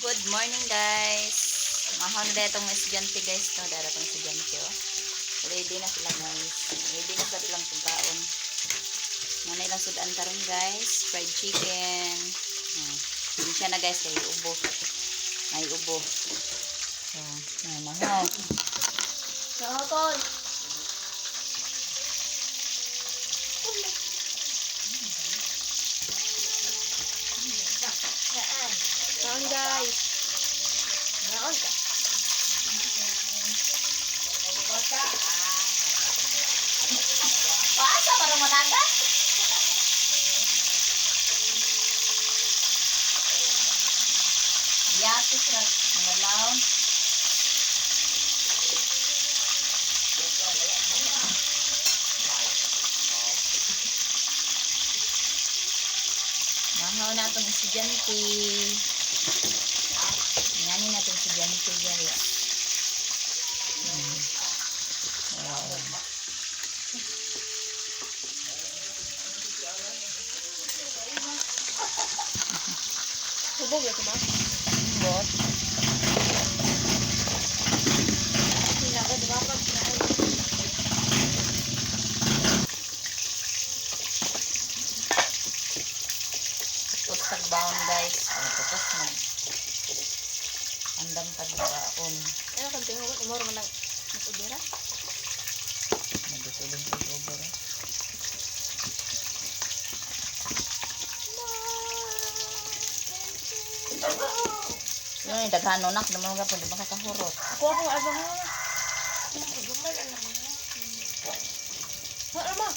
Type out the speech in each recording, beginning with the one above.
good morning guys. Mahon na itong estudyante guys, no? Daratong estudyante, oh. Ready na sila guys. Ready na sa ilang pagkaon. Muna ilang sudan karon guys. Fried chicken. Hindi siya na guys, kay ubo. May ubo. So, mahal. Nakakol. Saan guys? Naon ka? Paasa para mataga? Yatis ra mga laon. Mahaw na itong estudyante. Nganin natin estudyante guys. Wow. Hubog ito ba? Bot. Hindi ako diba pag kinain. Tapos tagbaon guys. Tapos andam tagbaon. Ano kang tingog? Umoro mo lang matubira? Nagutulong sa sober. Yun yung daghano nak. Naman nga po, di makakahurot. Ako abang mo. Gumal lang naman. Ano ma?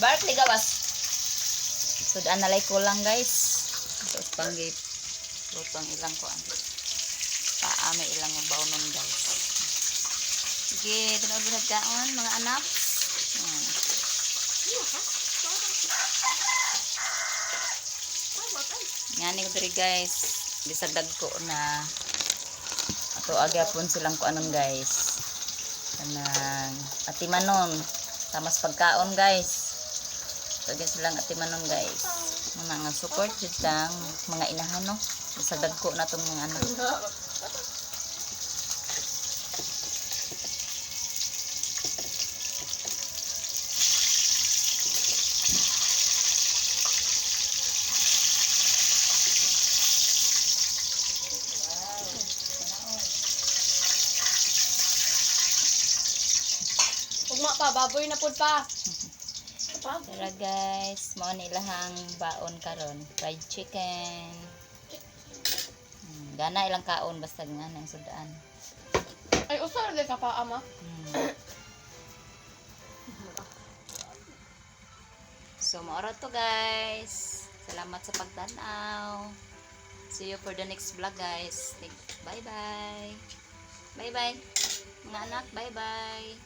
Barkley gawas. Sudan nalay ko lang guys. Tapos panggip. So pang ilang ko ang paame ilang mabaw nun guys. Sige, tinood mo kaon mga anak. Ngani ko diri guys. Bisagdag ko na ato agyapon silang ko anon guys. Kanang atimanon. Tamas pagkaon guys. Lagyan silang atimanon guys. Mga support jud lang mga inahan no. Bisagdag ko na tong mga anak. Ugma pa, baboy na pud pa. Tara guys, mao ni ilahang baon karon, fried chicken. Gana ilang kaon basta nga nang sudan. Ay, usar din ka pa, ama. So maoro to guys. Salamat sa pagtanaw. See you for the next vlog guys. Bye bye. Bye bye. Mga anak, bye bye.